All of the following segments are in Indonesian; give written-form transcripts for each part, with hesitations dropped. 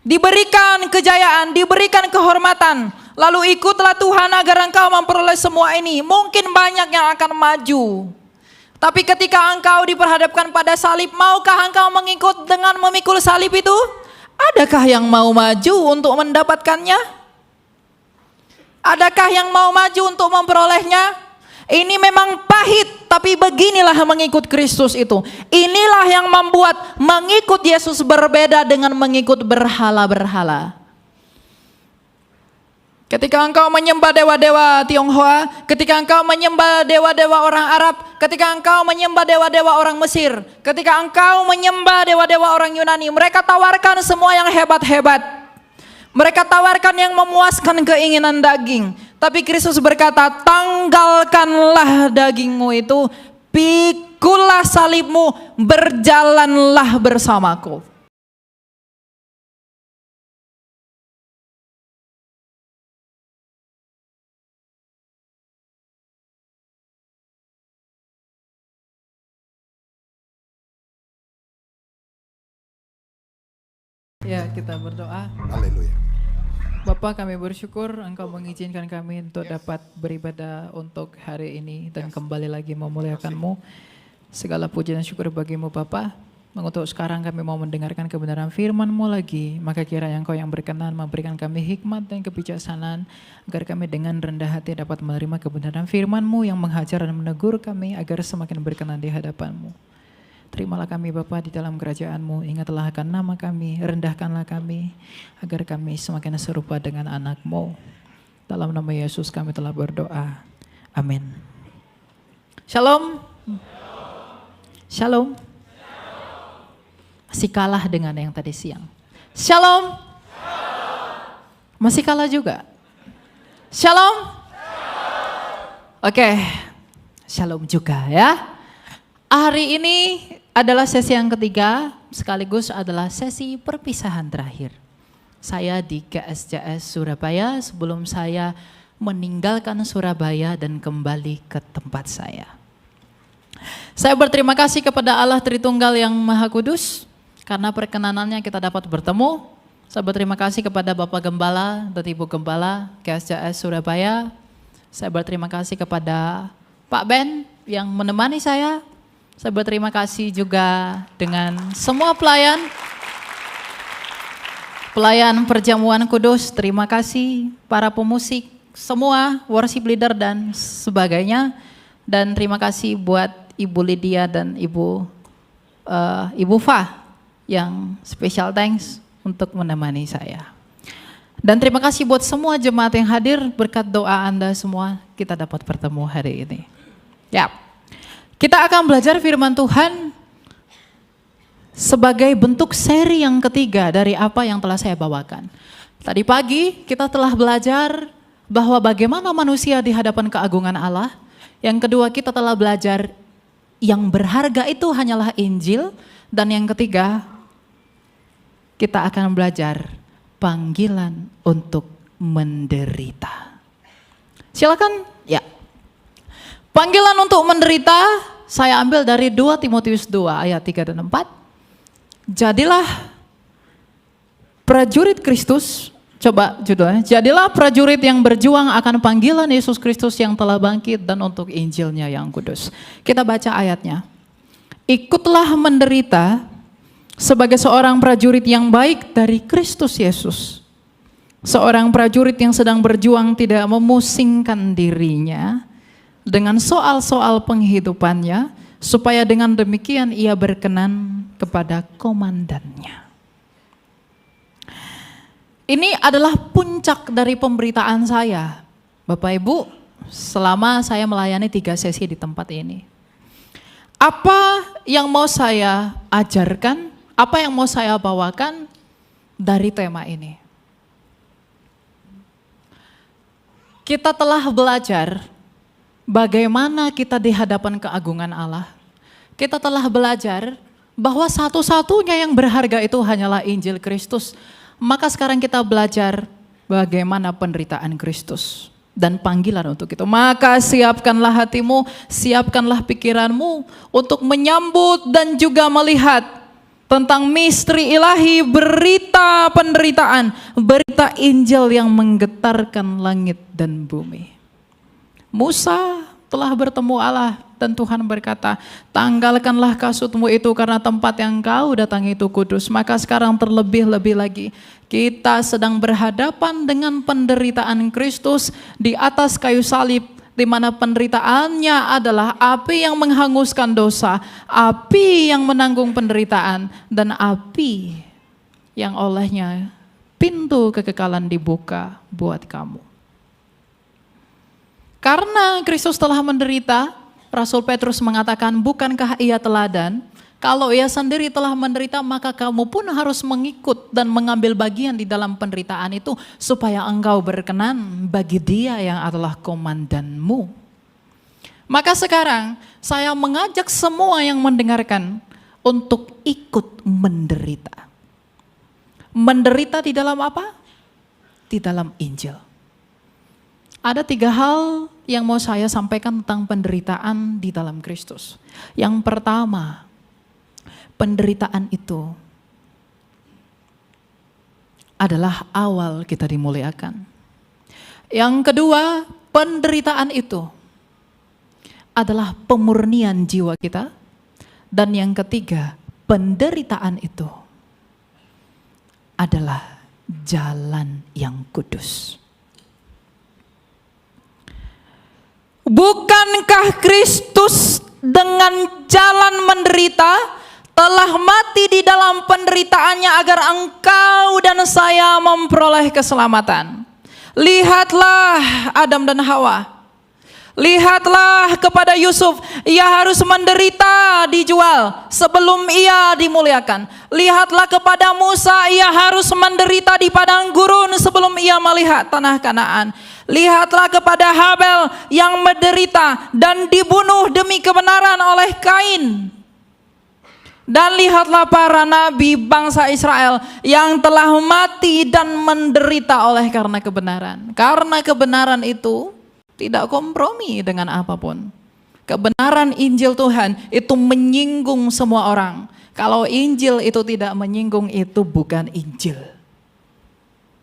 diberikan kejayaan, diberikan kehormatan, lalu ikutlah Tuhan agar engkau memperoleh semua ini. Mungkin banyak yang akan maju, tapi ketika engkau diperhadapkan pada salib, maukah engkau mengikut dengan memikul salib itu? Adakah yang mau maju untuk mendapatkannya? Adakah yang mau maju untuk memperolehnya? Ini memang pahit, tapi beginilah mengikut Kristus itu. Inilah yang membuat mengikut Yesus berbeda dengan mengikut berhala-berhala. Ketika engkau menyembah dewa-dewa Tionghoa, ketika engkau menyembah dewa-dewa orang Arab, ketika engkau menyembah dewa-dewa orang Mesir, ketika engkau menyembah dewa-dewa orang Yunani, mereka tawarkan semua yang hebat-hebat. Mereka tawarkan yang memuaskan keinginan daging. Tapi Kristus berkata, tanggalkanlah dagingmu itu, pikullah salibmu, berjalanlah bersamaku. Ya, kita berdoa. Haleluya. Bapa, kami bersyukur Engkau mengizinkan kami untuk dapat beribadah untuk hari ini dan kembali lagi memuliakan-Mu. Segala puji dan syukur bagi-Mu Bapa. Untuk sekarang kami mau mendengarkan kebenaran firman-Mu lagi. Maka kiranya Engkau yang berkenan memberikan kami hikmat dan kebijaksanaan, agar kami dengan rendah hati dapat menerima kebenaran firman-Mu yang menghajar dan menegur kami agar semakin berkenan di hadapan-Mu. Terimalah kami Bapa di dalam kerajaan-Mu, ingatlah akan nama kami, rendahkanlah kami, agar kami semakin serupa dengan anak-Mu. Dalam nama Yesus kami telah berdoa. Amin. Shalom. Shalom. Masih kalah dengan yang tadi siang. Shalom. Masih kalah juga. Shalom. Oke. Shalom juga ya. Hari ini adalah sesi yang ketiga, sekaligus adalah sesi perpisahan terakhir. Saya di GSJS Surabaya sebelum saya meninggalkan Surabaya dan kembali ke tempat saya. Saya berterima kasih kepada Allah Tritunggal yang Maha Kudus, karena perkenanannya kita dapat bertemu. Saya berterima kasih kepada Bapak Gembala dan Ibu Gembala GSJS Surabaya. Saya berterima kasih kepada Pak Ben yang menemani saya. Saya berterima kasih juga dengan semua pelayan perjamuan kudus, terima kasih para pemusik, semua worship leader dan sebagainya. Dan terima kasih buat Ibu Lydia dan Ibu Fa yang special thanks untuk menemani saya. Dan terima kasih buat semua jemaat yang hadir, berkat doa Anda semua kita dapat bertemu hari ini. Ya. Kita akan belajar firman Tuhan sebagai bentuk seri yang ketiga dari apa yang telah saya bawakan. Tadi pagi kita telah belajar bahwa bagaimana manusia di hadapan keagungan Allah. Yang kedua kita telah belajar yang berharga itu hanyalah Injil. Dan yang ketiga kita akan belajar panggilan untuk menderita. Silakan ya. Panggilan untuk menderita saya ambil dari 2 Timotius 2 ayat 3 dan 4. Jadilah prajurit Kristus, coba judulnya, jadilah prajurit yang berjuang akan panggilan Yesus Kristus yang telah bangkit dan untuk Injilnya yang kudus. Kita baca ayatnya. Ikutlah menderita sebagai seorang prajurit yang baik dari Kristus Yesus. Seorang prajurit yang sedang berjuang tidak memusingkan dirinya dengan soal-soal penghidupannya, supaya dengan demikian ia berkenan kepada komandannya. Ini adalah puncak dari pemberitaan saya, Bapak Ibu, selama saya melayani 3 sesi di tempat ini. Apa yang mau saya ajarkan, apa yang mau saya bawakan dari tema ini? Kita telah belajar bagaimana kita di hadapan keagungan Allah. Kita telah belajar bahwa satu-satunya yang berharga itu hanyalah Injil Kristus. Maka sekarang kita belajar bagaimana penderitaan Kristus dan panggilan untuk itu. Maka siapkanlah hatimu, siapkanlah pikiranmu untuk menyambut dan juga melihat tentang misteri ilahi, berita penderitaan, berita Injil yang menggetarkan langit dan bumi. Musa telah bertemu Allah dan Tuhan berkata, tanggalkanlah kasutmu itu karena tempat yang kau datangi itu kudus. Maka sekarang terlebih-lebih lagi kita sedang berhadapan dengan penderitaan Kristus di atas kayu salib, di mana penderitaannya adalah api yang menghanguskan dosa, api yang menanggung penderitaan, dan api yang olehnya pintu kekekalan dibuka buat kamu. Karena Kristus telah menderita, Rasul Petrus mengatakan, bukankah ia teladan? Kalau ia sendiri telah menderita, maka kamu pun harus mengikut dan mengambil bagian di dalam penderitaan itu, supaya engkau berkenan bagi Dia yang adalah komandanmu. Maka sekarang saya mengajak semua yang mendengarkan untuk ikut menderita. Menderita di dalam apa? Di dalam Injil. Ada 3 hal yang mau saya sampaikan tentang penderitaan di dalam Kristus. Yang pertama, penderitaan itu adalah awal kita dimuliakan. Yang kedua, penderitaan itu adalah pemurnian jiwa kita. Dan yang ketiga, penderitaan itu adalah jalan yang kudus. Bukankah Kristus dengan jalan menderita telah mati di dalam penderitaannya agar engkau dan saya memperoleh keselamatan? Lihatlah Adam dan Hawa. Lihatlah kepada Yusuf, ia harus menderita, dijual sebelum ia dimuliakan. Lihatlah kepada Musa, ia harus menderita di padang gurun sebelum ia melihat tanah Kanaan. Lihatlah kepada Habel yang menderita dan dibunuh demi kebenaran oleh Kain. Dan lihatlah para nabi bangsa Israel yang telah mati dan menderita oleh karena kebenaran. Karena kebenaran itu tidak kompromi dengan apapun. Kebenaran Injil Tuhan itu menyinggung semua orang. Kalau Injil itu tidak menyinggung, itu bukan Injil.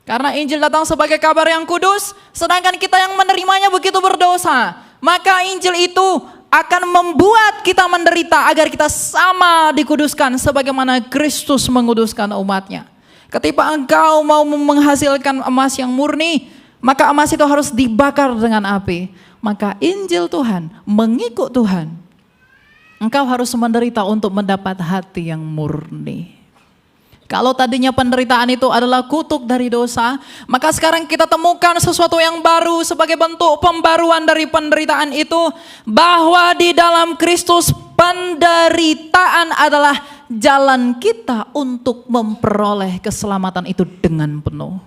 Karena Injil datang sebagai kabar yang kudus, sedangkan kita yang menerimanya begitu berdosa. Maka Injil itu akan membuat kita menderita agar kita sama dikuduskan sebagaimana Kristus menguduskan umatnya. Ketika engkau mau menghasilkan emas yang murni, maka emas itu harus dibakar dengan api. Maka Injil Tuhan, mengikut Tuhan, engkau harus menderita untuk mendapat hati yang murni. Kalau tadinya penderitaan itu adalah kutuk dari dosa, maka sekarang kita temukan sesuatu yang baru sebagai bentuk pembaruan dari penderitaan itu, bahwa di dalam Kristus penderitaan adalah jalan kita untuk memperoleh keselamatan itu dengan penuh.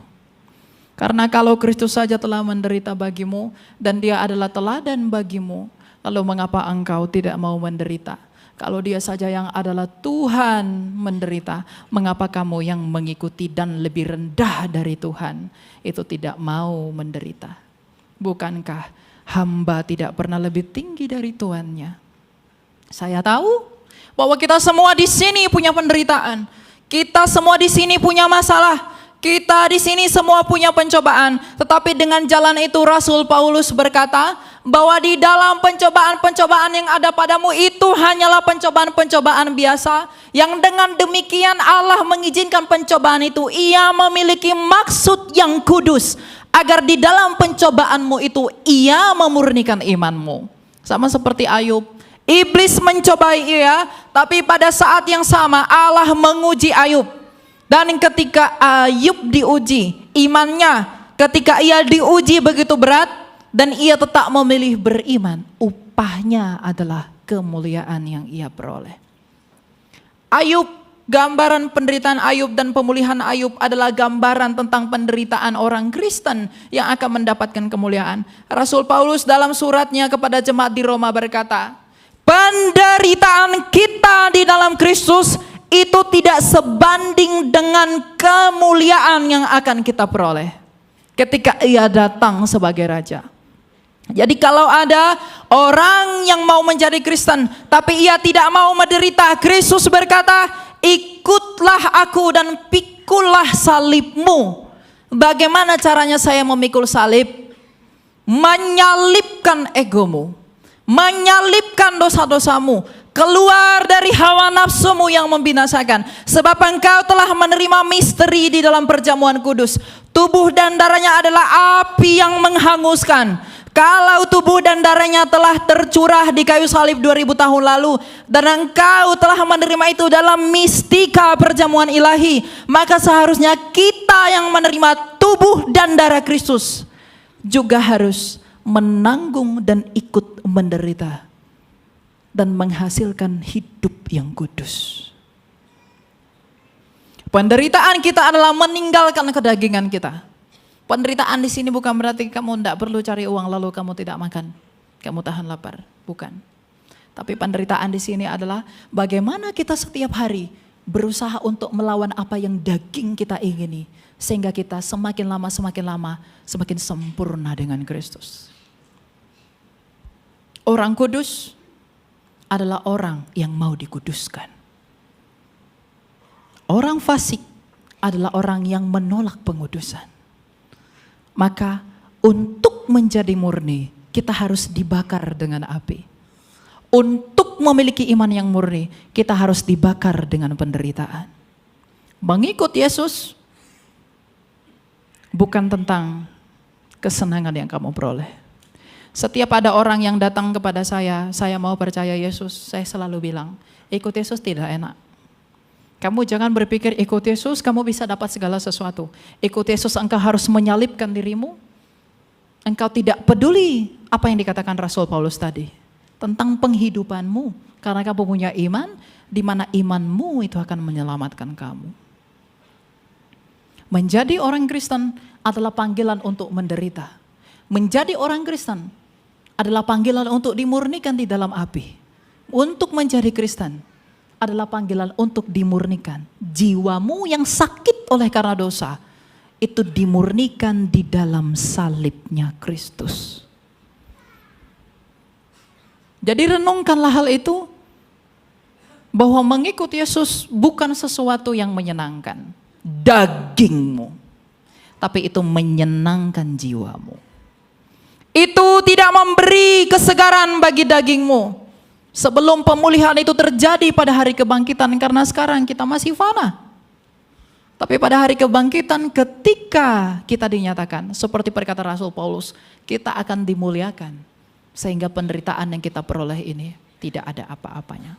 Karena kalau Kristus saja telah menderita bagimu dan Dia adalah teladan bagimu, lalu mengapa engkau tidak mau menderita? Kalau Dia saja yang adalah Tuhan menderita, mengapa kamu yang mengikuti dan lebih rendah dari Tuhan itu tidak mau menderita? Bukankah hamba tidak pernah lebih tinggi dari tuannya? Saya tahu bahwa kita semua di sini punya penderitaan. Kita semua di sini punya masalah. Kita di sini semua punya pencobaan. Tetapi dengan jalan itu Rasul Paulus berkata bahwa di dalam pencobaan-pencobaan yang ada padamu itu hanyalah pencobaan-pencobaan biasa. Yang dengan demikian Allah mengizinkan pencobaan itu. Ia memiliki maksud yang kudus. Agar di dalam pencobaanmu itu Ia memurnikan imanmu. Sama seperti Ayub. Iblis mencobai ia, tapi pada saat yang sama Allah menguji Ayub. Dan ketika Ayub diuji imannya, ketika ia diuji begitu berat dan ia tetap memilih beriman, upahnya adalah kemuliaan yang ia peroleh. Ayub, gambaran penderitaan Ayub dan pemulihan Ayub adalah gambaran tentang penderitaan orang Kristen yang akan mendapatkan kemuliaan. Rasul Paulus dalam suratnya kepada jemaat di Roma berkata, penderitaan kita di dalam Kristus itu tidak sebanding dengan kemuliaan yang akan kita peroleh ketika Ia datang sebagai Raja. Jadi kalau ada orang yang mau menjadi Kristen tapi ia tidak mau menderita, Kristus berkata, ikutlah aku dan pikulah salibmu. Bagaimana caranya saya memikul salib? Menyalibkan egomu, menyalibkan dosa-dosamu, keluar dari hawa nafsumu yang membinasakan. Sebab engkau telah menerima misteri di dalam perjamuan kudus. Tubuh dan darahnya adalah api yang menghanguskan. Kalau tubuh dan darahnya telah tercurah di kayu salib 2000 tahun lalu, dan engkau telah menerima itu dalam mistika perjamuan ilahi, maka seharusnya kita yang menerima tubuh dan darah Kristus juga harus menanggung dan ikut menderita dan menghasilkan hidup yang kudus. Penderitaan kita adalah meninggalkan kedagingan kita. Penderitaan di sini bukan berarti kamu tidak perlu cari uang lalu kamu tidak makan, kamu tahan lapar, bukan. Tapi penderitaan di sini adalah bagaimana kita setiap hari berusaha untuk melawan apa yang daging kita ingini, sehingga kita semakin lama semakin sempurna dengan Kristus. Orang kudus adalah orang yang mau dikuduskan. Orang fasik adalah orang yang menolak pengudusan. Maka untuk menjadi murni, kita harus dibakar dengan api. Untuk memiliki iman yang murni, kita harus dibakar dengan penderitaan. Mengikut Yesus bukan tentang kesenangan yang kamu peroleh. Setiap ada orang yang datang kepada saya mau percaya Yesus, saya selalu bilang, ikut Yesus tidak enak. Kamu jangan berpikir ikut Yesus kamu bisa dapat segala sesuatu. Ikut Yesus engkau harus menyalibkan dirimu. Engkau tidak peduli apa yang dikatakan Rasul Paulus tadi. Tentang penghidupanmu. Karena kamu punya iman, di mana imanmu itu akan menyelamatkan kamu. Menjadi orang Kristen adalah panggilan untuk menderita. Menjadi orang Kristen adalah panggilan untuk dimurnikan di dalam api. Untuk menjadi Kristen adalah panggilan untuk dimurnikan. Jiwamu yang sakit oleh karena dosa, itu dimurnikan di dalam salibnya Kristus. Jadi renungkanlah hal itu, bahwa mengikut Yesus bukan sesuatu yang menyenangkan dagingmu, tapi itu menyenangkan jiwamu. Itu tidak memberi kesegaran bagi dagingmu. Sebelum pemulihan itu terjadi pada hari kebangkitan, karena sekarang kita masih fana. Tapi pada hari kebangkitan ketika kita dinyatakan, seperti perkataan Rasul Paulus, kita akan dimuliakan. Sehingga penderitaan yang kita peroleh ini tidak ada apa-apanya.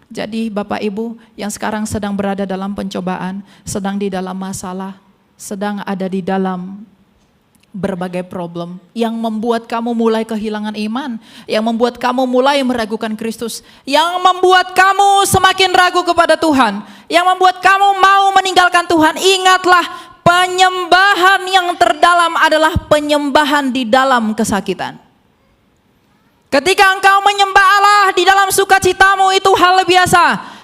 Jadi Bapak Ibu yang sekarang sedang berada dalam pencobaan, sedang di dalam masalah, sedang ada di dalam berbagai problem yang membuat kamu mulai kehilangan iman, yang membuat kamu mulai meragukan Kristus, yang membuat kamu semakin ragu kepada Tuhan, yang membuat kamu mau meninggalkan Tuhan. Ingatlah, penyembahan yang terdalam adalah penyembahan di dalam kesakitan. Ketika engkau menyembah Allah di dalam sukacitamu itu hal biasa,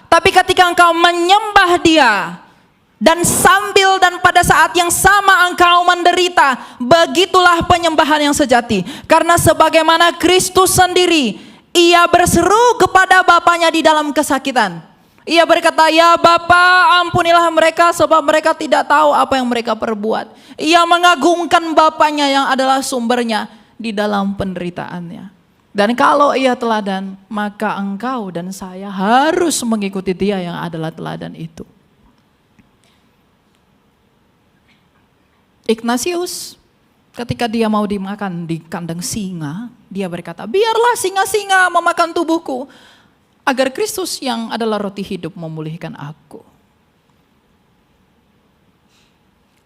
tapi ketika engkau menyembah Dia dan sambil dan pada saat yang sama engkau menderita, begitulah penyembahan yang sejati. Karena sebagaimana Kristus sendiri, Ia berseru kepada Bapanya di dalam kesakitan. Ia berkata, ya Bapa, ampunilah mereka sebab mereka tidak tahu apa yang mereka perbuat. Ia mengagungkan Bapanya yang adalah sumbernya di dalam penderitaannya. Dan kalau Ia teladan, maka engkau dan saya harus mengikuti Dia yang adalah teladan itu. Ignatius ketika dia mau dimakan di kandang singa, dia berkata, biarlah singa-singa memakan tubuhku, agar Kristus yang adalah roti hidup memulihkan aku.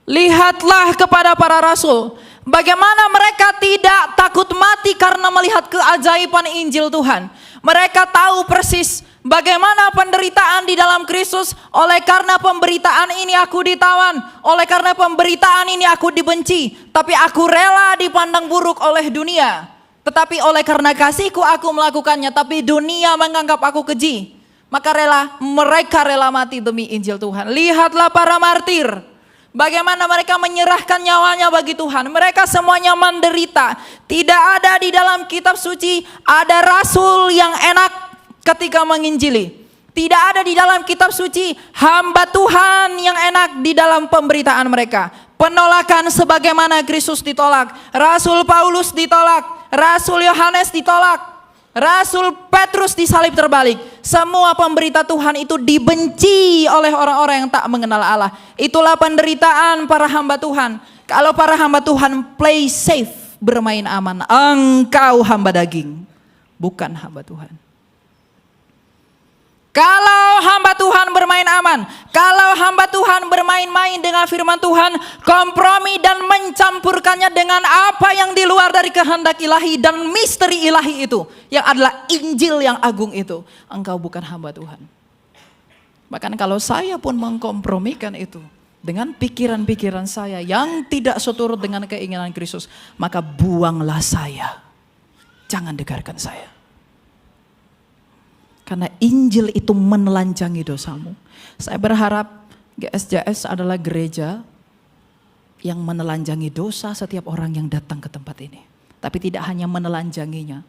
Lihatlah kepada para rasul, bagaimana mereka tidak takut mati karena melihat keajaiban Injil Tuhan. Mereka tahu persis bagaimana penderitaan di dalam Kristus. Oleh karena pemberitaan ini aku ditawan, oleh karena pemberitaan ini aku dibenci, tapi aku rela dipandang buruk oleh dunia. Tetapi oleh karena kasihku aku melakukannya, tapi dunia menganggap aku keji. Maka mereka rela mati demi Injil Tuhan. Lihatlah para martir, bagaimana mereka menyerahkan nyawanya bagi Tuhan. Mereka semuanya menderita. Tidak ada di dalam kitab suci ada rasul yang enak ketika menginjili. Tidak ada di dalam kitab suci hamba Tuhan yang enak di dalam pemberitaan mereka. Penolakan sebagaimana Kristus ditolak, Rasul Paulus ditolak, Rasul Yohanes ditolak, Rasul Petrus disalib terbalik. Semua pemberita Tuhan itu dibenci oleh orang-orang yang tak mengenal Allah. Itulah penderitaan para hamba Tuhan. Kalau para hamba Tuhan play safe, bermain aman, engkau hamba daging, bukan hamba Tuhan. Kalau hamba Tuhan bermain aman, kalau hamba Tuhan bermain-main dengan firman Tuhan, kompromi dan mencampurkannya dengan apa yang di luar dari kehendak ilahi dan misteri ilahi itu, yang adalah Injil yang agung itu, engkau bukan hamba Tuhan. Bahkan kalau saya pun mengkompromikan itu dengan pikiran-pikiran saya yang tidak seturut dengan keinginan Kristus, maka buanglah saya, jangan dengarkan saya. Karena Injil itu menelanjangi dosamu. Saya berharap GSJS adalah gereja yang menelanjangi dosa setiap orang yang datang ke tempat ini. Tapi tidak hanya menelanjanginya,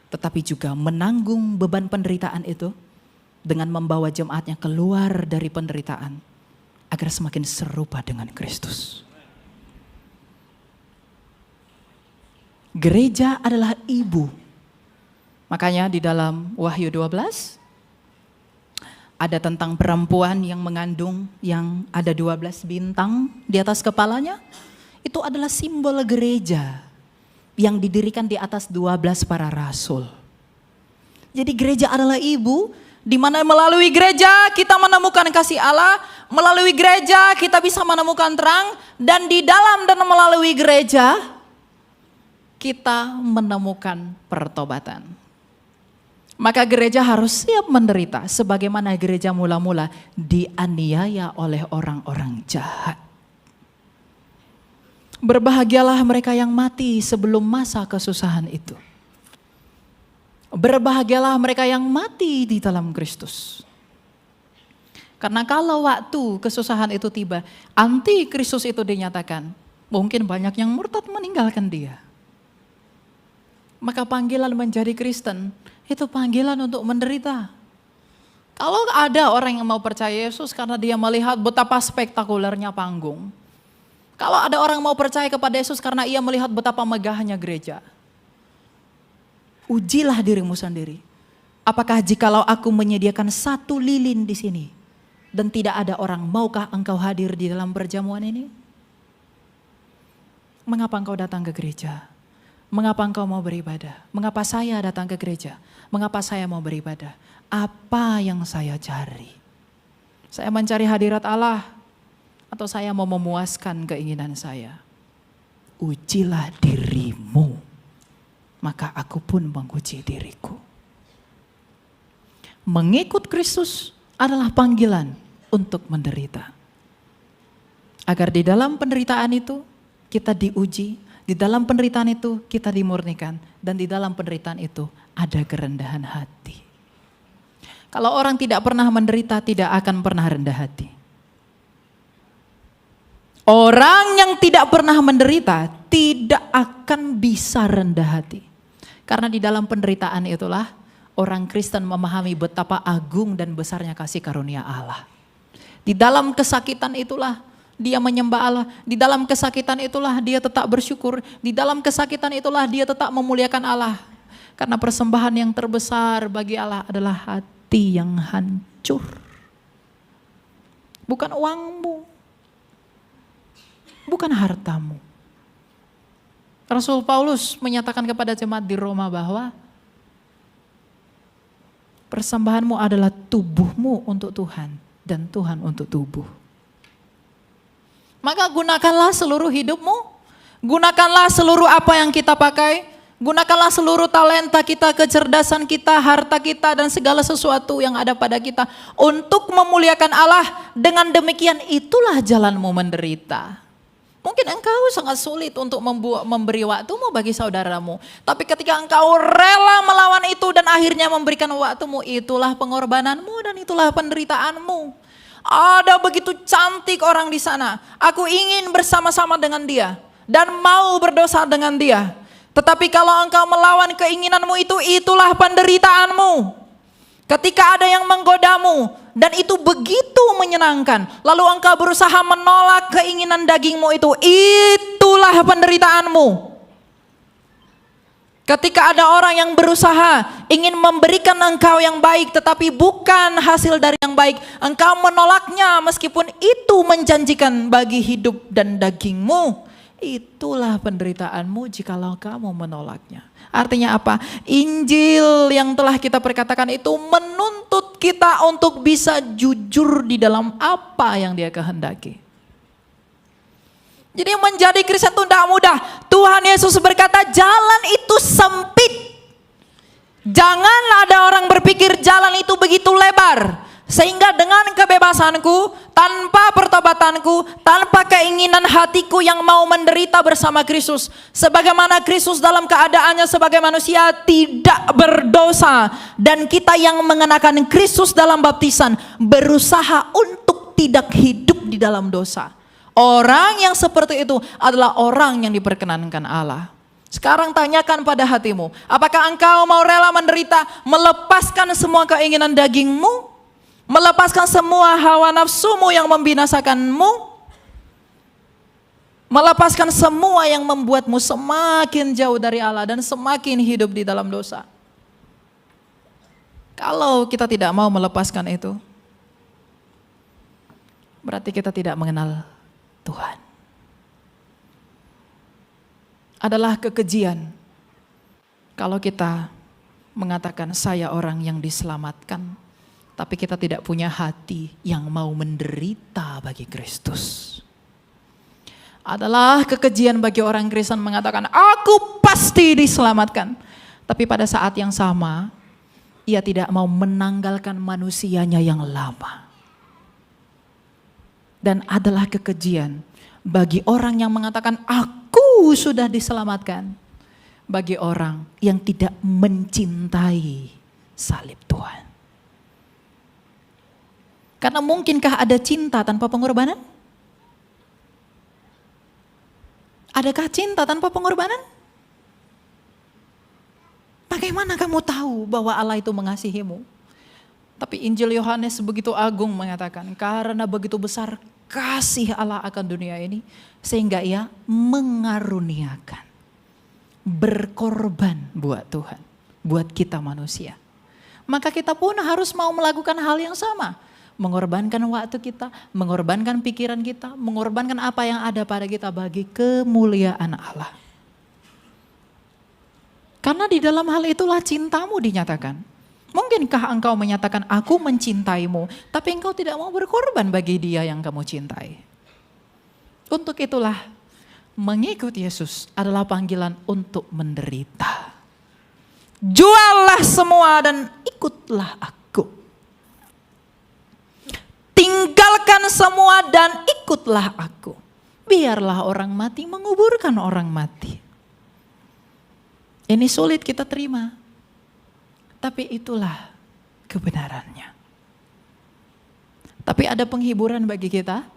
tetapi juga menanggung beban penderitaan itu dengan membawa jemaatnya keluar dari penderitaan agar semakin serupa dengan Kristus. Gereja adalah ibu. Makanya di dalam Wahyu 12 ada tentang perempuan yang mengandung yang ada 12 bintang di atas kepalanya. Itu adalah simbol gereja yang didirikan di atas 12 para rasul. Jadi gereja adalah ibu, di mana melalui gereja kita menemukan kasih Allah, melalui gereja kita bisa menemukan terang, dan di dalam dan melalui gereja kita menemukan pertobatan. Maka gereja harus siap menderita sebagaimana gereja mula-mula dianiaya oleh orang-orang jahat. Berbahagialah mereka yang mati sebelum masa kesusahan itu. Berbahagialah mereka yang mati di dalam Kristus. Karena kalau waktu kesusahan itu tiba, anti Kristus itu dinyatakan, mungkin banyak yang murtad meninggalkan dia. Maka panggilan menjadi Kristen itu panggilan untuk menderita. Kalau ada orang yang mau percaya Yesus karena dia melihat betapa spektakulernya panggung. Kalau ada orang mau percaya kepada Yesus karena ia melihat betapa megahnya gereja. Ujilah dirimu sendiri. Apakah jikalau aku menyediakan satu lilin di sini dan tidak ada orang, maukah engkau hadir di dalam perjamuan ini? Mengapa engkau datang ke gereja? Mengapa engkau mau beribadah? Mengapa saya datang ke gereja? Mengapa saya mau beribadah? Apa yang saya cari? Saya mencari hadirat Allah atau saya mau memuaskan keinginan saya? Ujilah dirimu, maka aku pun menguji diriku. Mengikut Kristus adalah panggilan untuk menderita. Agar di dalam penderitaan itu kita diuji, di dalam penderitaan itu kita dimurnikan, dan di dalam penderitaan itu ada kerendahan hati. Kalau orang tidak pernah menderita, tidak akan pernah rendah hati. Orang yang tidak pernah menderita tidak akan bisa rendah hati. Karena di dalam penderitaan itulah orang Kristen memahami betapa agung dan besarnya kasih karunia Allah. Di dalam kesakitan itulah dia menyembah Allah. Di dalam kesakitan itulah dia tetap bersyukur. Di dalam kesakitan itulah dia tetap memuliakan Allah. Karena persembahan yang terbesar bagi Allah adalah hati yang hancur. Bukan uangmu. Bukan hartamu. Rasul Paulus menyatakan kepada jemaat di Roma bahwa persembahanmu adalah tubuhmu untuk Tuhan dan Tuhan untuk tubuh. Maka gunakanlah seluruh hidupmu, gunakanlah seluruh apa yang kita pakai, gunakanlah seluruh talenta kita, kecerdasan kita, harta kita, dan segala sesuatu yang ada pada kita untuk memuliakan Allah. Dengan demikian itulah jalanmu menderita. Mungkin engkau sangat sulit untuk memberi waktumu bagi saudaramu, tapi ketika engkau rela melawan itu dan akhirnya memberikan waktumu, itulah pengorbananmu dan itulah penderitaanmu. Ada begitu cantik orang di sana. Aku ingin bersama-sama dengan dia dan mau berdosa dengan dia. Tetapi kalau engkau melawan keinginanmu itu, itulah penderitaanmu. Ketika ada yang menggodamu dan itu begitu menyenangkan, lalu engkau berusaha menolak keinginan dagingmu itulah penderitaanmu. Ketika ada orang yang berusaha ingin memberikan engkau yang baik tetapi bukan hasil dari yang baik, engkau menolaknya meskipun itu menjanjikan bagi hidup dan dagingmu, itulah penderitaanmu jikalau kamu menolaknya. Artinya apa? Injil yang telah kita perkatakan itu menuntut kita untuk bisa jujur di dalam apa yang Dia kehendaki. Jadi menjadi Kristen itu tidak mudah. Tuhan Yesus berkata jalan itu sempit. Jangan ada orang berpikir jalan itu begitu lebar. Sehingga dengan kebebasanku, tanpa pertobatanku, tanpa keinginan hatiku yang mau menderita bersama Kristus. Sebagaimana Kristus dalam keadaannya sebagai manusia tidak berdosa. Dan kita yang mengenakan Kristus dalam baptisan berusaha untuk tidak hidup di dalam dosa. Orang yang seperti itu adalah orang yang diperkenankan Allah. Sekarang tanyakan pada hatimu, apakah engkau mau rela menderita, melepaskan semua keinginan dagingmu? Melepaskan semua hawa nafsumu yang membinasakanmu, melepaskan semua yang membuatmu semakin jauh dari Allah dan semakin hidup di dalam dosa. Kalau kita tidak mau melepaskan itu, berarti kita tidak mengenal Tuhan. Adalah kekejian kalau kita mengatakan saya orang yang diselamatkan, tapi kita tidak punya hati yang mau menderita bagi Kristus. Adalah kekejian bagi orang Kristen mengatakan, aku pasti diselamatkan. Tapi pada saat yang sama, ia tidak mau menanggalkan manusianya yang lama. Dan adalah kekejian bagi orang yang mengatakan, aku sudah diselamatkan. Bagi orang yang tidak mencintai salib Tuhan. Karena mungkinkah ada cinta tanpa pengorbanan? Adakah cinta tanpa pengorbanan? Bagaimana kamu tahu bahwa Allah itu mengasihimu? Tapi Injil Yohanes begitu agung mengatakan, karena begitu besar kasih Allah akan dunia ini, sehingga Ia mengaruniakan, berkorban buat Tuhan, buat kita manusia. Maka kita pun harus mau melakukan hal yang sama. Mengorbankan waktu kita, mengorbankan pikiran kita, mengorbankan apa yang ada pada kita bagi kemuliaan Allah. Karena di dalam hal itulah cintamu dinyatakan. Mungkinkah engkau menyatakan aku mencintaimu, tapi engkau tidak mau berkorban bagi Dia yang kamu cintai? Untuk itulah mengikut Yesus adalah panggilan untuk menderita. Juallah semua dan ikutlah aku. Tinggalkan semua dan ikutlah aku. Biarlah orang mati menguburkan orang mati. Ini sulit kita terima. Tapi itulah kebenarannya. Tapi ada penghiburan bagi kita.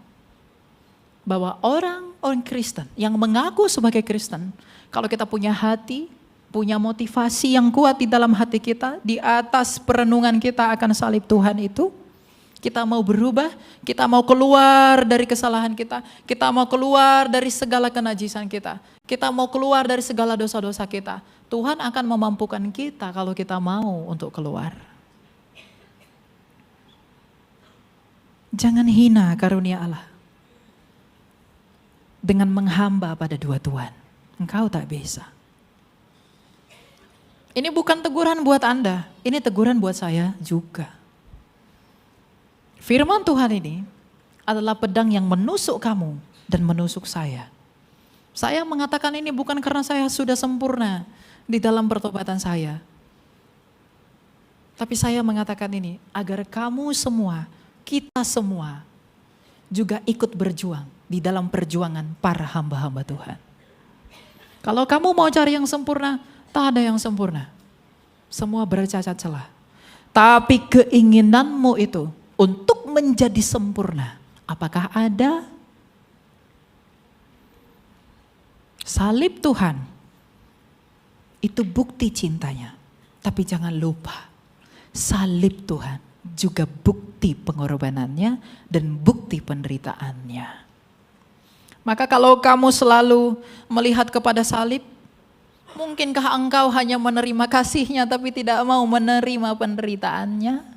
Bahwa orang Kristen yang mengaku sebagai Kristen. Kalau kita punya hati, punya motivasi yang kuat di dalam hati kita. Di atas perenungan kita akan salib Tuhan itu. Kita mau berubah, kita mau keluar dari kesalahan kita mau keluar dari segala kenajisan kita mau keluar dari segala dosa-dosa kita. Tuhan akan memampukan kita kalau kita mau untuk keluar. Jangan hina karunia Allah dengan menghamba pada dua Tuhan. Engkau tak bisa. Ini bukan teguran buat Anda, ini teguran buat saya juga. Firman Tuhan ini adalah pedang yang menusuk kamu dan menusuk saya. Saya mengatakan ini bukan karena saya sudah sempurna di dalam pertobatan saya. Tapi saya mengatakan ini agar kamu semua, kita semua juga ikut berjuang di dalam perjuangan para hamba-hamba Tuhan. Kalau kamu mau cari yang sempurna, tak ada yang sempurna. Semua bercacat celah. Tapi keinginanmu itu untuk menjadi sempurna, apakah ada? Salib Tuhan itu bukti cintanya. Tapi jangan lupa, salib Tuhan juga bukti pengorbanannya dan bukti penderitaannya. Maka kalau kamu selalu melihat kepada salib, mungkinkah engkau hanya menerima kasihnya tapi tidak mau menerima penderitaannya?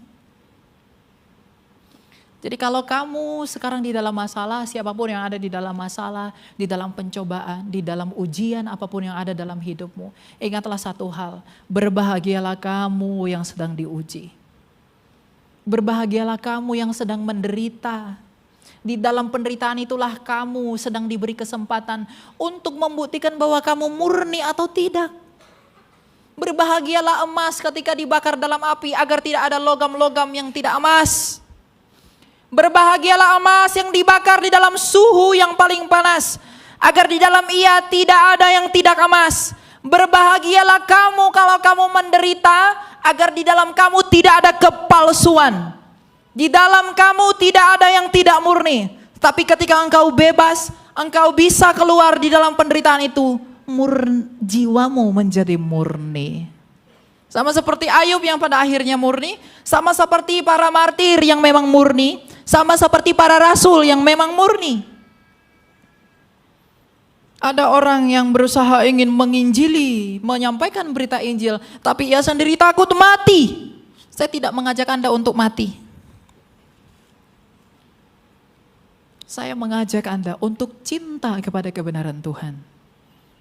Jadi kalau kamu sekarang di dalam masalah, siapapun yang ada di dalam masalah, di dalam pencobaan, di dalam ujian apapun yang ada dalam hidupmu, ingatlah satu hal, berbahagialah kamu yang sedang diuji. Berbahagialah kamu yang sedang menderita. Di dalam penderitaan itulah kamu sedang diberi kesempatan untuk membuktikan bahwa kamu murni atau tidak. Berbahagialah emas ketika dibakar dalam api agar tidak ada logam-logam yang tidak emas. Berbahagialah emas yang dibakar di dalam suhu yang paling panas, agar di dalam ia tidak ada yang tidak emas. Berbahagialah kamu kalau kamu menderita, agar di dalam kamu tidak ada kepalsuan. Di dalam kamu tidak ada yang tidak murni. Tapi ketika engkau bebas, engkau bisa keluar di dalam penderitaan itu, jiwamu menjadi murni. Sama seperti Ayub yang pada akhirnya murni, sama seperti para martir yang memang murni, sama seperti para rasul yang memang murni. Ada orang yang berusaha ingin menginjili, menyampaikan berita Injil, tapi ia sendiri takut mati. Saya tidak mengajak Anda untuk mati. Saya mengajak Anda untuk cinta kepada kebenaran Tuhan.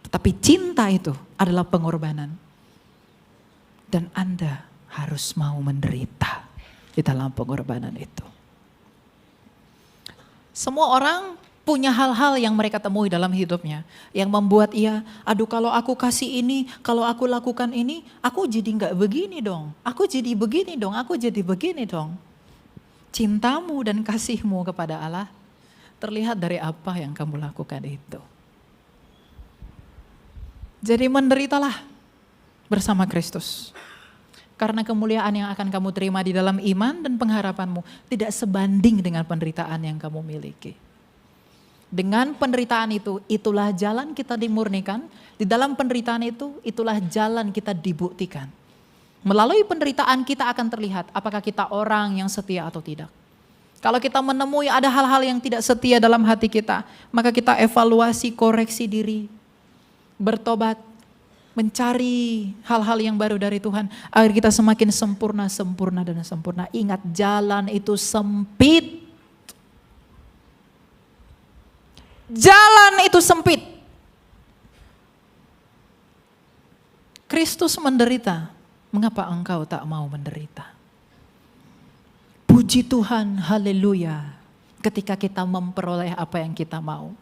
Tetapi cinta itu adalah pengorbanan. Dan Anda harus mau menderita di dalam pengorbanan itu. Semua orang punya hal-hal yang mereka temui dalam hidupnya. Yang membuat ia, aduh kalau aku kasih ini, kalau aku lakukan ini, aku jadi enggak begini dong. Aku jadi begini dong, aku jadi begini dong. Cintamu dan kasihmu kepada Allah terlihat dari apa yang kamu lakukan itu. Jadi menderitalah bersama Kristus. Karena kemuliaan yang akan kamu terima di dalam iman dan pengharapanmu tidak sebanding dengan penderitaan yang kamu miliki. Dengan penderitaan itu, itulah jalan kita dimurnikan. Di dalam penderitaan itu, itulah jalan kita dibuktikan. Melalui penderitaan kita akan terlihat apakah kita orang yang setia atau tidak. Kalau kita menemui ada hal-hal yang tidak setia dalam hati kita, maka kita evaluasi, koreksi diri, bertobat, mencari hal-hal yang baru dari Tuhan, agar kita semakin sempurna, sempurna dan sempurna. Ingat, jalan itu sempit. Jalan itu sempit. Kristus menderita, mengapa engkau tak mau menderita? Puji Tuhan, haleluya, ketika kita memperoleh apa yang kita mau.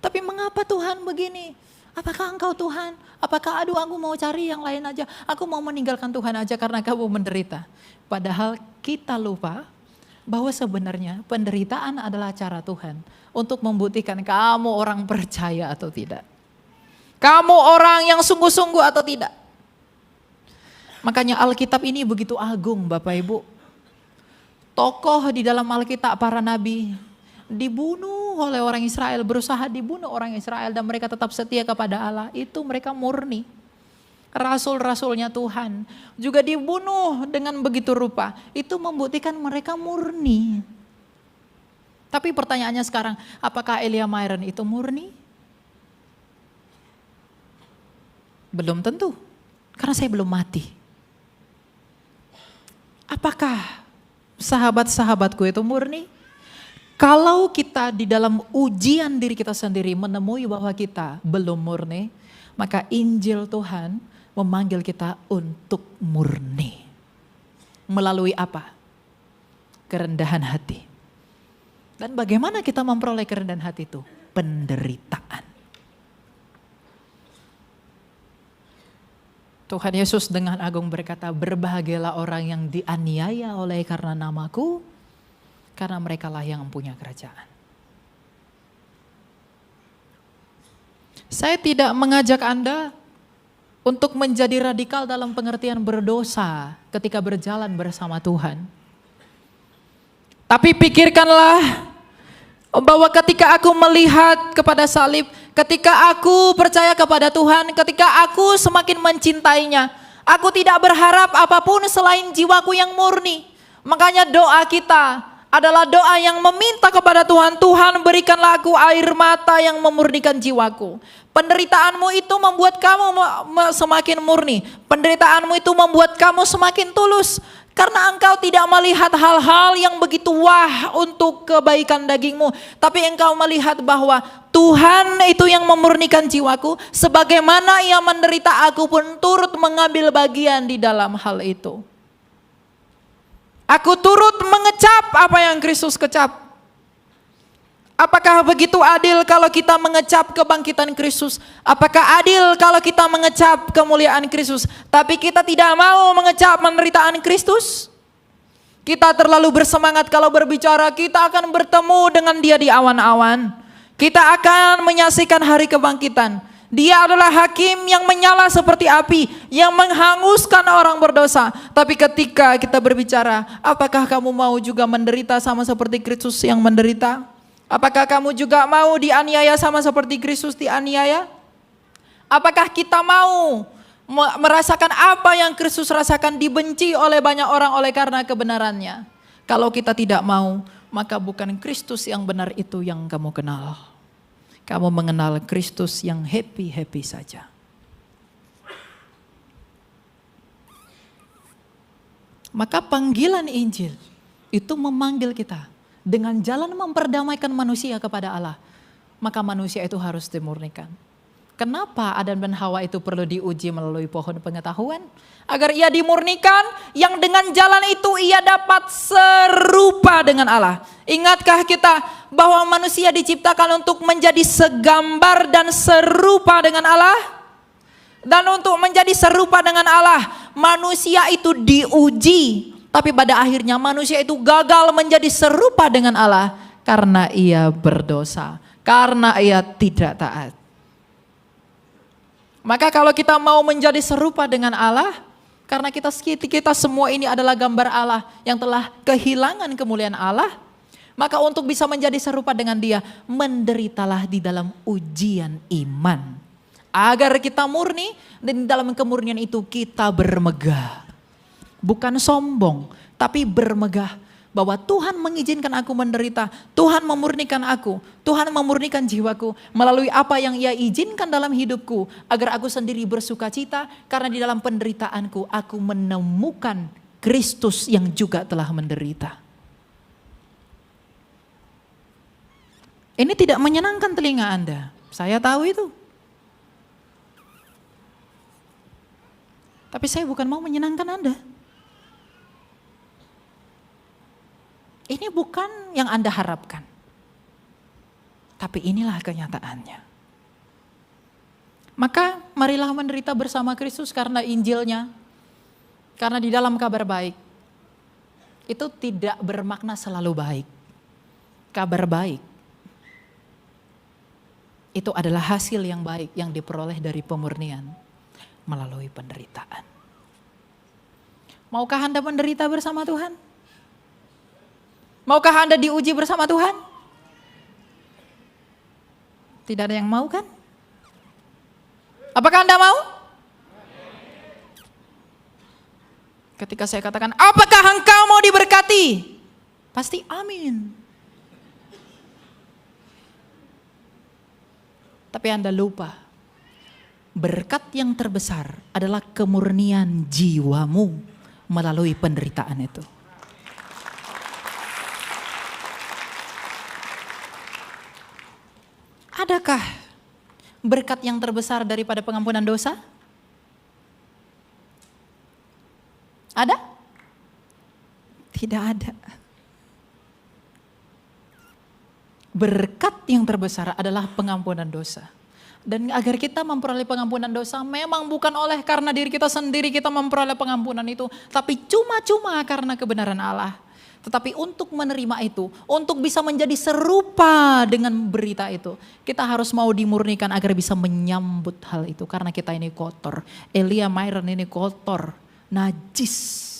Tapi mengapa Tuhan begini? Apakah engkau Tuhan? Apakah aduh aku mau cari yang lain aja? Aku mau meninggalkan Tuhan aja karena kamu menderita. Padahal kita lupa bahwa sebenarnya penderitaan adalah cara Tuhan untuk membuktikan kamu orang percaya atau tidak. Kamu orang yang sungguh-sungguh atau tidak. Makanya Alkitab ini begitu agung Bapak Ibu. Tokoh di dalam Alkitab, para nabi dibunuh oleh orang Israel, berusaha dibunuh orang Israel dan mereka tetap setia kepada Allah. Itu mereka murni. Rasul-rasulnya Tuhan juga dibunuh dengan begitu rupa. Itu membuktikan mereka murni. Tapi pertanyaannya sekarang, apakah Elia Myron itu murni? Belum tentu, karena saya belum mati. Apakah sahabat-sahabatku itu murni? Kalau kita di dalam ujian diri kita sendiri menemui bahwa kita belum murni, maka Injil Tuhan memanggil kita untuk murni. Melalui apa? Kerendahan hati. Dan bagaimana kita memperoleh kerendahan hati itu? Penderitaan. Tuhan Yesus dengan agung berkata, berbahagialah orang yang dianiaya oleh karena namaku, karena merekalah yang mempunyai kerajaan. Saya tidak mengajak Anda untuk menjadi radikal dalam pengertian berdosa ketika berjalan bersama Tuhan. Tapi pikirkanlah bahwa ketika aku melihat kepada salib, ketika aku percaya kepada Tuhan, ketika aku semakin mencintainya, Aku tidak berharap apapun selain jiwaku yang murni. Makanya doa kita adalah doa yang meminta kepada Tuhan, Tuhan berikanlah aku air mata yang memurnikan jiwaku. Penderitaanmu itu membuat kamu semakin murni. Penderitaanmu itu membuat kamu semakin tulus. Karena engkau tidak melihat hal-hal yang begitu wah untuk kebaikan dagingmu. Tapi engkau melihat bahwa Tuhan itu yang memurnikan jiwaku. Sebagaimana ia menderita, aku pun turut mengambil bagian di dalam hal itu. Aku turut mengecap apa yang Kristus kecap. Apakah begitu adil kalau kita mengecap kebangkitan Kristus? Apakah adil kalau kita mengecap kemuliaan Kristus? Tapi kita tidak mau mengecap penderitaan Kristus. Kita terlalu bersemangat kalau berbicara kita akan bertemu dengan Dia di awan-awan. Kita akan menyaksikan hari kebangkitan. Dia adalah hakim yang menyala seperti api, yang menghanguskan orang berdosa. Tapi ketika kita berbicara, apakah kamu mau juga menderita sama seperti Kristus yang menderita? Apakah kamu juga mau dianiaya sama seperti Kristus dianiaya? Apakah kita mau merasakan apa yang Kristus rasakan, dibenci oleh banyak orang oleh karena kebenarannya? Kalau kita tidak mau, maka bukan Kristus yang benar itu yang kamu kenal. Kamu mengenal Kristus yang happy-happy saja. Maka panggilan Injil itu memanggil kita dengan jalan memperdamaikan manusia kepada Allah. Maka manusia itu harus dimurnikan. Kenapa Adam dan Hawa itu perlu diuji melalui pohon pengetahuan? Agar ia dimurnikan, yang dengan jalan itu ia dapat serupa dengan Allah. Ingatkah kita bahwa manusia diciptakan untuk menjadi segambar dan serupa dengan Allah? Dan untuk menjadi serupa dengan Allah, manusia itu diuji. Tapi pada akhirnya manusia itu gagal menjadi serupa dengan Allah karena ia berdosa, karena ia tidak taat. Maka kalau kita mau menjadi serupa dengan Allah, karena kita semua ini adalah gambar Allah yang telah kehilangan kemuliaan Allah, maka untuk bisa menjadi serupa dengan Dia, menderitalah di dalam ujian iman. Agar kita murni dan di dalam kemurnian itu kita bermegah. Bukan sombong, tapi bermegah bahwa Tuhan mengizinkan aku menderita, Tuhan memurnikan aku, Tuhan memurnikan jiwaku melalui apa yang Ia izinkan dalam hidupku, agar aku sendiri bersuka cita karena di dalam penderitaanku aku menemukan Kristus yang juga telah menderita. Ini tidak menyenangkan telinga Anda, saya tahu itu. Tapi saya bukan mau menyenangkan Anda. Ini bukan yang Anda harapkan. Tapi inilah kenyataannya. Maka marilah menderita bersama Kristus karena Injilnya. Karena di dalam kabar baik, itu tidak bermakna selalu baik. Kabar baik, itu adalah hasil yang baik yang diperoleh dari pemurnian melalui penderitaan. Maukah Anda menderita bersama Tuhan? Maukah Anda diuji bersama Tuhan? Tidak ada yang mau kan? Apakah Anda mau? Ketika saya katakan, apakah engkau mau diberkati? Pasti amin. Tapi Anda lupa, berkat yang terbesar adalah kemurnian jiwamu melalui penderitaan itu. Adakah berkat yang terbesar daripada pengampunan dosa? Ada? Tidak ada. Berkat yang terbesar adalah pengampunan dosa. Dan agar kita memperoleh pengampunan dosa memang bukan oleh karena diri kita sendiri kita memperoleh pengampunan itu. Tapi cuma-cuma karena kebenaran Allah. Tetapi untuk menerima itu, untuk bisa menjadi serupa dengan berita itu, kita harus mau dimurnikan agar bisa menyambut hal itu. Karena kita ini kotor. Elia Myron ini kotor, najis.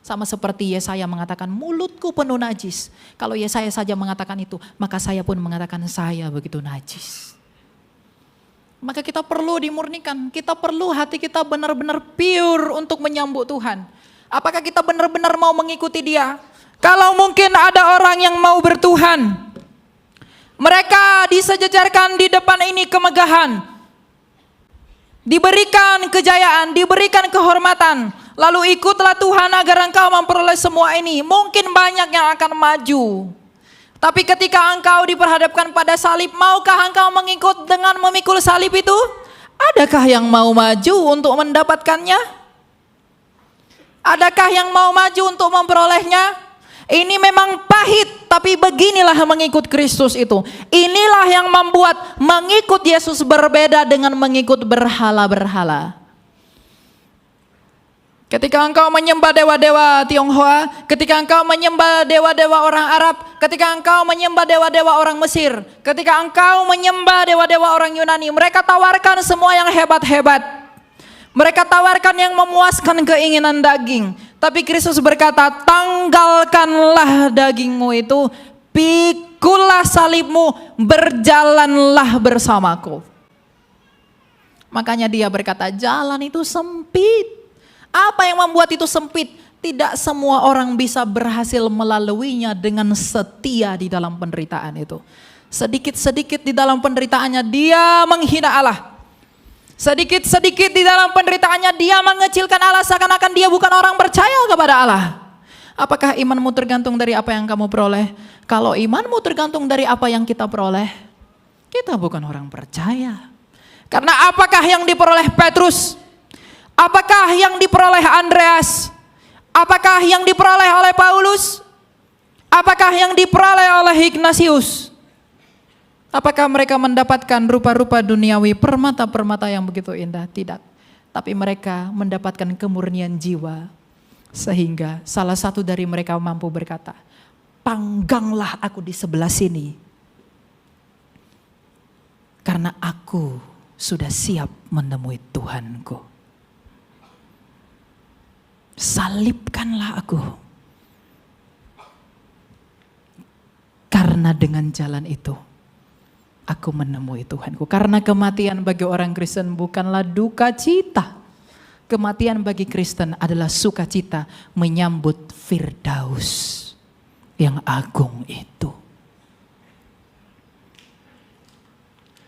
Sama seperti Yesaya mengatakan mulutku penuh najis. Kalau Yesaya saja mengatakan itu, maka saya pun mengatakan saya begitu najis. Maka kita perlu dimurnikan, kita perlu hati kita benar-benar pure untuk menyambut Tuhan. Apakah kita benar-benar mau mengikuti Dia? Kalau mungkin ada orang yang mau bertuhan, mereka disejajarkan di depan ini kemegahan, diberikan kejayaan, diberikan kehormatan, lalu ikutlah Tuhan agar engkau memperoleh semua ini. Mungkin banyak yang akan maju. Tapi ketika engkau diperhadapkan pada salib, maukah engkau mengikut dengan memikul salib itu? Adakah yang mau maju untuk mendapatkannya? Adakah yang mau maju untuk memperolehnya? Ini memang pahit, tapi beginilah mengikut Kristus itu. Inilah yang membuat mengikut Yesus berbeda dengan mengikut berhala-berhala. Ketika engkau menyembah dewa-dewa Tionghoa, ketika engkau menyembah dewa-dewa orang Arab, ketika engkau menyembah dewa-dewa orang Mesir, ketika engkau menyembah dewa-dewa orang Yunani, mereka tawarkan semua yang hebat-hebat. Mereka tawarkan yang memuaskan keinginan daging. Tapi Kristus berkata, tanggalkanlah dagingmu itu, pikullah salibmu, berjalanlah bersamaku. Makanya dia berkata, jalan itu sempit. Apa yang membuat itu sempit? Tidak semua orang bisa berhasil melaluinya dengan setia di dalam penderitaan itu. Sedikit-sedikit di dalam penderitaannya dia menghina Allah. Sedikit-sedikit di dalam penderitaannya dia mengecilkan Allah seakan-akan dia bukan orang percaya kepada Allah. Apakah imanmu tergantung dari apa yang kamu peroleh? Kalau imanmu tergantung dari apa yang kita peroleh, kita bukan orang percaya. Karena apakah yang diperoleh Petrus? Apakah yang diperoleh Andreas? Apakah yang diperoleh oleh Paulus? Apakah yang diperoleh oleh Ignatius? Apakah mereka mendapatkan rupa-rupa duniawi, permata-permata yang begitu indah? Tidak. Tapi mereka mendapatkan kemurnian jiwa. Sehingga salah satu dari mereka mampu berkata, pangganglah aku di sebelah sini. Karena aku sudah siap menemui Tuhanku. Salibkanlah aku. Karena dengan jalan itu aku menemui Tuhanku. Karena kematian bagi orang Kristen bukanlah duka cita. Kematian bagi Kristen adalah sukacita menyambut Firdaus yang agung itu.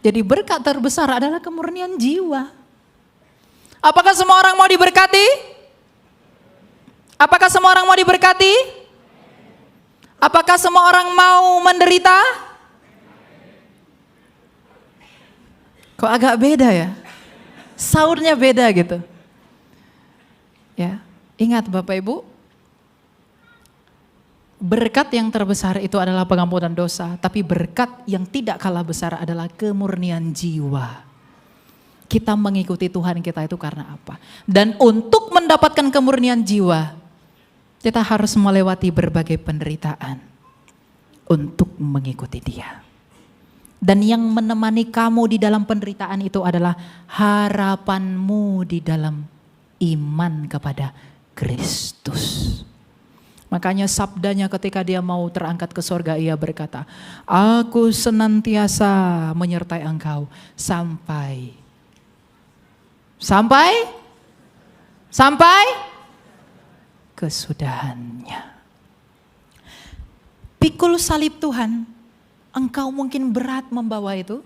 Jadi berkat terbesar adalah kemurnian jiwa. Apakah semua orang mau diberkati? Apakah semua orang mau diberkati? Apakah semua orang mau menderita? Kok agak beda ya? Saurnya beda gitu. Ya, ingat Bapak Ibu, berkat yang terbesar itu adalah pengampunan dosa, tapi berkat yang tidak kalah besar adalah kemurnian jiwa. Kita mengikuti Tuhan kita itu karena apa? Dan untuk mendapatkan kemurnian jiwa, kita harus melewati berbagai penderitaan untuk mengikuti Dia. Dan yang menemani kamu di dalam penderitaan itu adalah harapanmu di dalam iman kepada Kristus. Makanya sabdanya ketika dia mau terangkat ke sorga, ia berkata, aku senantiasa menyertai engkau sampai kesudahannya. Pikul salib Tuhan, engkau mungkin berat membawa itu,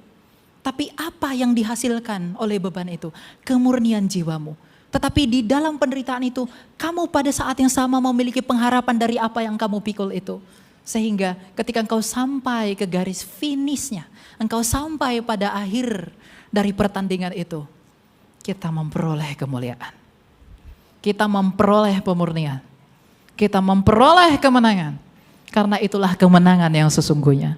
tapi apa yang dihasilkan oleh beban itu? Kemurnian jiwamu. Tetapi di dalam penderitaan itu, kamu pada saat yang sama memiliki pengharapan dari apa yang kamu pikul itu. Sehingga ketika engkau sampai ke garis finishnya, engkau sampai pada akhir dari pertandingan itu, kita memperoleh kemuliaan. Kita memperoleh pemurnian. Kita memperoleh kemenangan. Karena itulah kemenangan yang sesungguhnya.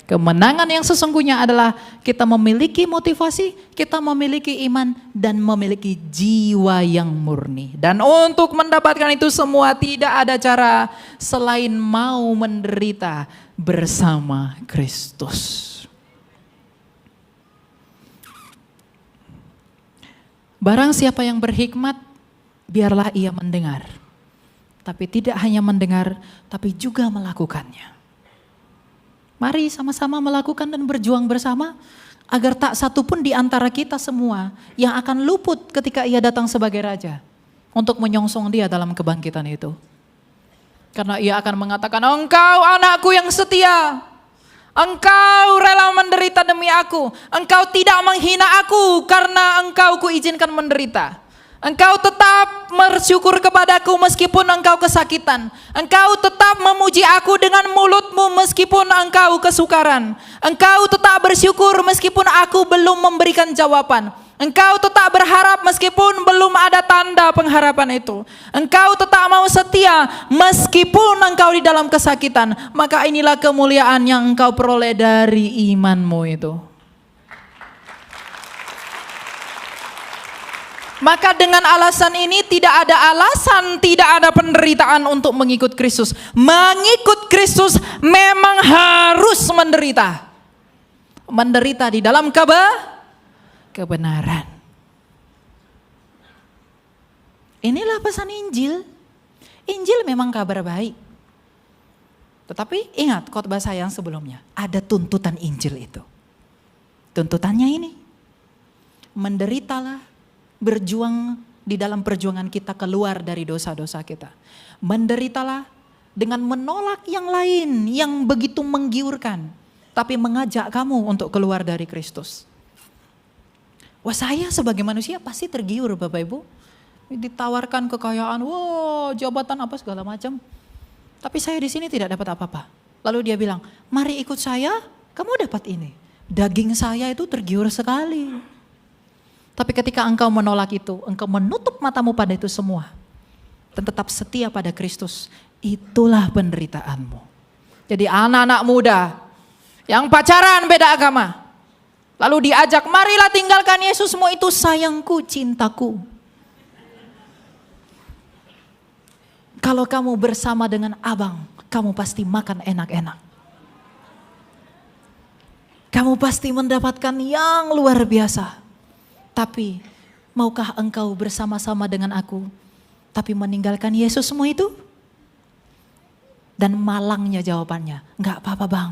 Kemenangan yang sesungguhnya adalah kita memiliki motivasi, kita memiliki iman, dan memiliki jiwa yang murni. Dan untuk mendapatkan itu semua tidak ada cara selain mau menderita bersama Kristus. Barang siapa yang berhikmat, biarlah ia mendengar. Tapi tidak hanya mendengar, tapi juga melakukannya. Mari sama-sama melakukan dan berjuang bersama. Agar tak satu pun di antara kita semua yang akan luput ketika ia datang sebagai raja. Untuk menyongsong dia dalam kebangkitan itu. Karena ia akan mengatakan, engkau anakku yang setia. Engkau rela menderita demi aku. Engkau tidak menghina aku karena engkau kuizinkan menderita. Engkau tetap bersyukur kepadaku meskipun engkau kesakitan. Engkau tetap memuji aku dengan mulutmu meskipun engkau kesukaran. Engkau tetap bersyukur meskipun aku belum memberikan jawaban. Engkau tetap berharap meskipun belum ada tanda pengharapan itu. Engkau tetap mau setia meskipun engkau di dalam kesakitan. Maka inilah kemuliaan yang engkau peroleh dari imanmu itu. Maka dengan alasan ini tidak ada alasan, tidak ada penderitaan untuk mengikut Kristus. Mengikut Kristus memang harus menderita. Menderita di dalam kebenaran. Inilah pesan Injil. Injil memang kabar baik. Tetapi ingat khotbah saya yang sebelumnya. Ada tuntutan Injil itu. Tuntutannya ini. Menderitalah. Berjuang di dalam perjuangan kita keluar dari dosa-dosa kita. Menderitalah dengan menolak yang lain yang begitu menggiurkan. Tapi mengajak kamu untuk keluar dari Kristus. Wah, saya sebagai manusia pasti tergiur Bapak Ibu. Ditawarkan kekayaan, wah jabatan apa segala macam. Tapi saya di sini tidak dapat apa-apa. Lalu dia bilang, mari ikut saya, kamu dapat ini. Daging saya itu tergiur sekali. Tapi ketika engkau menolak itu, engkau menutup matamu pada itu semua. Dan tetap setia pada Kristus, itulah penderitaanmu. Jadi anak-anak muda yang pacaran beda agama. Lalu diajak, marilah tinggalkan Yesusmu itu sayangku, cintaku. Kalau kamu bersama dengan abang, kamu pasti makan enak-enak. Kamu pasti mendapatkan yang luar biasa. Tapi maukah engkau bersama-sama dengan aku, tapi meninggalkan Yesusmu itu? Dan malangnya jawabannya, enggak apa-apa bang.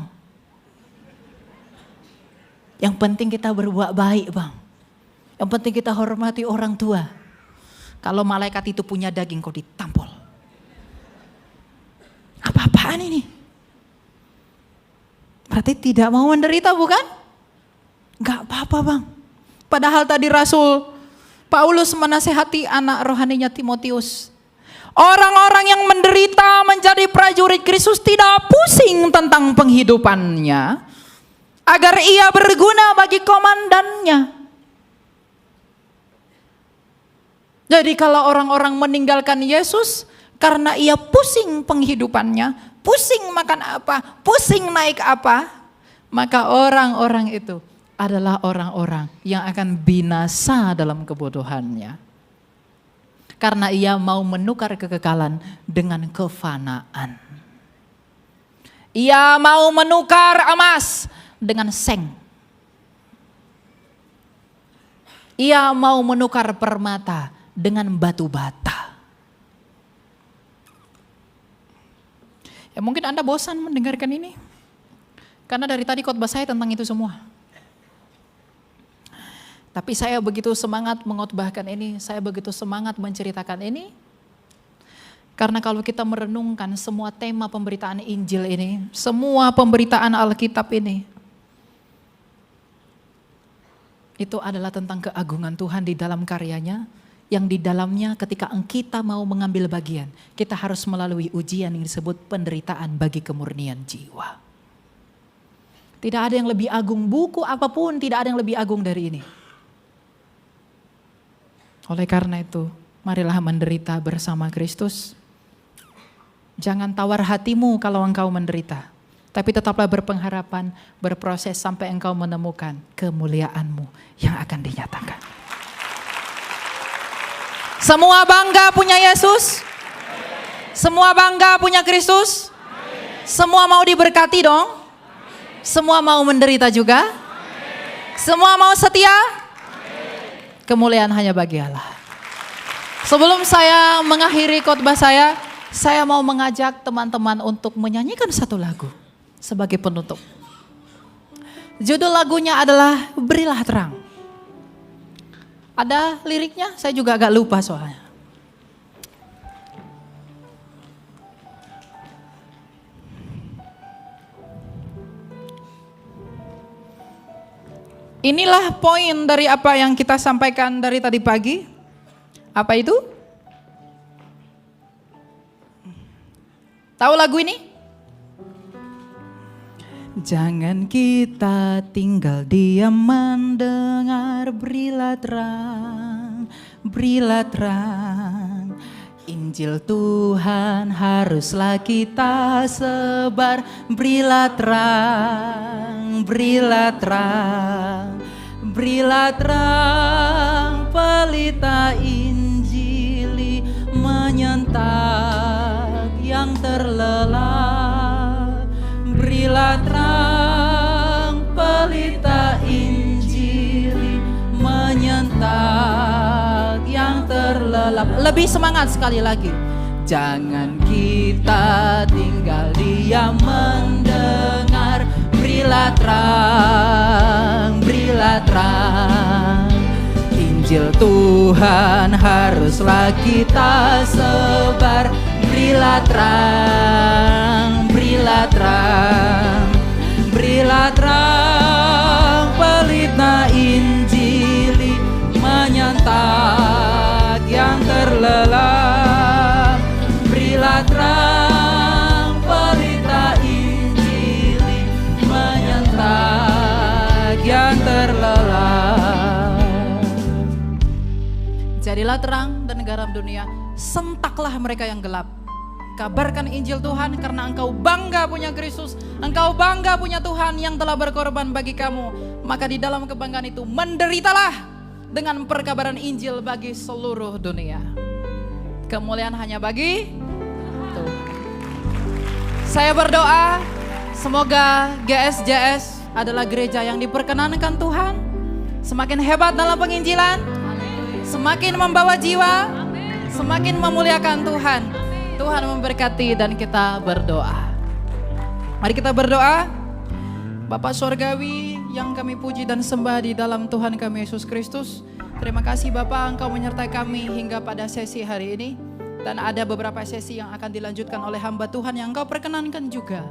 Yang penting kita berbuat baik bang. Yang penting kita hormati orang tua. Kalau malaikat itu punya daging kau ditampol. Apa-apaan ini? Berarti tidak mau menderita bukan? Enggak apa-apa bang. Padahal tadi Rasul Paulus menasehati anak rohaninya Timotius. Orang-orang yang menderita menjadi prajurit Kristus tidak pusing tentang penghidupannya. Agar ia berguna bagi komandannya. Jadi kalau orang-orang meninggalkan Yesus karena ia pusing penghidupannya. Pusing makan apa, pusing naik apa. Maka orang-orang itu adalah orang-orang yang akan binasa dalam kebodohannya. Karena ia mau menukar kekekalan dengan kefanaan. Ia mau menukar emas dengan seng. Ia mau menukar permata dengan batu bata. Ya mungkin Anda bosan mendengarkan ini. Karena dari tadi khotbah saya tentang itu semua. Tapi saya begitu semangat mengotbahkan ini, saya begitu semangat menceritakan ini. Karena kalau kita merenungkan semua tema pemberitaan Injil ini, semua pemberitaan Alkitab ini, itu adalah tentang keagungan Tuhan di dalam karyanya, yang di dalamnya ketika kita mau mengambil bagian, kita harus melalui ujian yang disebut penderitaan bagi kemurnian jiwa. Tidak ada yang lebih agung, buku apapun tidak ada yang lebih agung dari ini. Oleh karena itu, marilah menderita bersama Kristus. Jangan tawar hatimu kalau engkau menderita. Tapi tetaplah berpengharapan, berproses sampai engkau menemukan kemuliaanmu yang akan dinyatakan. Semua bangga punya Yesus? Semua bangga punya Kristus? Semua mau diberkati dong? Semua mau menderita juga? Semua mau setia? Kemuliaan hanya bagi Allah. Sebelum saya mengakhiri khotbah saya mau mengajak teman-teman untuk menyanyikan satu lagu sebagai penutup. Judul lagunya adalah Berilah Terang. Ada liriknya, saya juga agak lupa soalnya. Inilah poin dari apa yang kita sampaikan dari tadi pagi. Apa itu? Tahu lagu ini? Jangan kita tinggal diam mendengar, berilah terang, berilah terang. Injil Tuhan haruslah kita sebar, berilah terang, berilah terang, berilah terang. Pelita Injili menyentak yang terlelap, berilah terang. Pelita Injili menyentak yang terlelap. Lebih semangat sekali lagi. Jangan kita tinggal diam mendengar, berilah terang, berilah terang. Injil Tuhan haruslah kita sebar, berilah terang, berilah terang, berilah terang. Pelita Injili menyentak yang terlelap, berilah terang. Pelita Injili menyentak yang terlelap. Jadilah terang dan garam dunia, sentaklah mereka yang gelap. Kabarkan Injil Tuhan karena engkau bangga punya Kristus, engkau bangga punya Tuhan yang telah berkorban bagi kamu. Maka di dalam kebanggaan itu menderitalah dengan perkabaran Injil bagi seluruh dunia. Kemuliaan hanya bagi Tuhan. Saya berdoa semoga GSJS adalah gereja yang diperkenankan Tuhan, semakin hebat dalam penginjilan, semakin membawa jiwa, semakin memuliakan Tuhan. Tuhan memberkati dan kita berdoa. Mari kita berdoa. Bapa Sorgawi yang kami puji dan sembah di dalam Tuhan kami Yesus Kristus. Terima kasih Bapa, Engkau menyertai kami hingga pada sesi hari ini. Dan ada beberapa sesi yang akan dilanjutkan oleh hamba Tuhan yang Engkau perkenankan juga.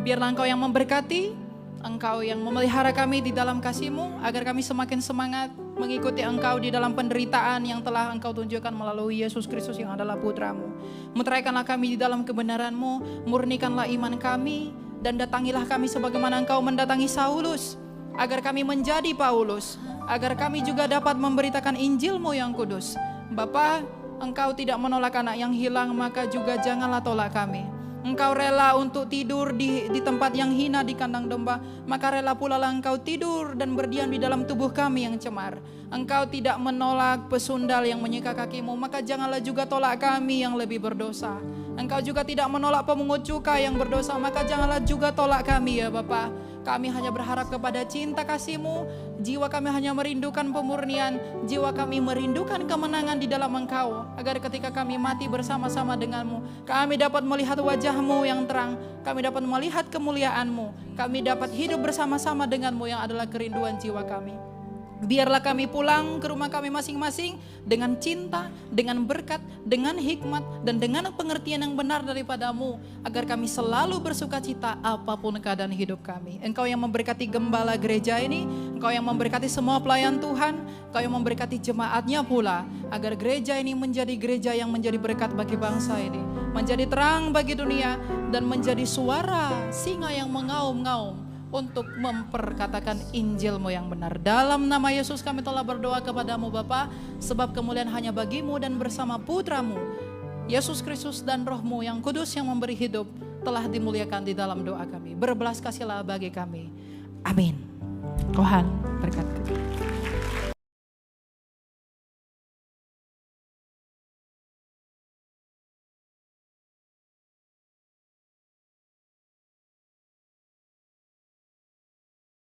Biarlah Engkau yang memberkati, Engkau yang memelihara kami di dalam kasih-Mu, agar kami semakin semangat mengikuti Engkau di dalam penderitaan yang telah Engkau tunjukkan melalui Yesus Kristus yang adalah Putra-Mu. Meteraikanlah kami di dalam kebenaran-Mu, murnikanlah iman kami, dan datangilah kami sebagaimana Engkau mendatangi Saulus, agar kami menjadi Paulus, agar kami juga dapat memberitakan Injil-Mu yang kudus. Bapa, Engkau tidak menolak anak yang hilang, maka juga janganlah tolak kami. Engkau rela untuk tidur di tempat yang hina di kandang domba, maka rela pula lah Engkau tidur dan berdiam di dalam tubuh kami yang cemar. Engkau tidak menolak pesundal yang menyeka kakimu, maka janganlah juga tolak kami yang lebih berdosa. Engkau juga tidak menolak pemungut cukai yang berdosa, maka janganlah juga tolak kami ya Bapa. Kami hanya berharap kepada cinta kasih-Mu, jiwa kami hanya merindukan pemurnian, jiwa kami merindukan kemenangan di dalam Engkau, agar ketika kami mati bersama-sama dengan-Mu, kami dapat melihat wajah-Mu yang terang, kami dapat melihat kemuliaan-Mu, kami dapat hidup bersama-sama dengan-Mu yang adalah kerinduan jiwa kami. Biarlah kami pulang ke rumah kami masing-masing dengan cinta, dengan berkat, dengan hikmat, dan dengan pengertian yang benar daripada-Mu, agar kami selalu bersuka cita apapun keadaan hidup kami. Engkau yang memberkati gembala gereja ini, Engkau yang memberkati semua pelayan Tuhan, Engkau yang memberkati jemaatnya pula, agar gereja ini menjadi gereja yang menjadi berkat bagi bangsa ini, menjadi terang bagi dunia, dan menjadi suara singa yang mengaum-ngaum untuk memperkatakan Injil-Mu yang benar. Dalam nama Yesus kami telah berdoa kepada-Mu Bapa, sebab kemuliaan hanya bagi-Mu dan bersama Putra-Mu, Yesus Kristus, dan Roh-Mu yang kudus yang memberi hidup, telah dimuliakan di dalam doa kami. Berbelas kasihlah bagi kami. Amin. Tuhan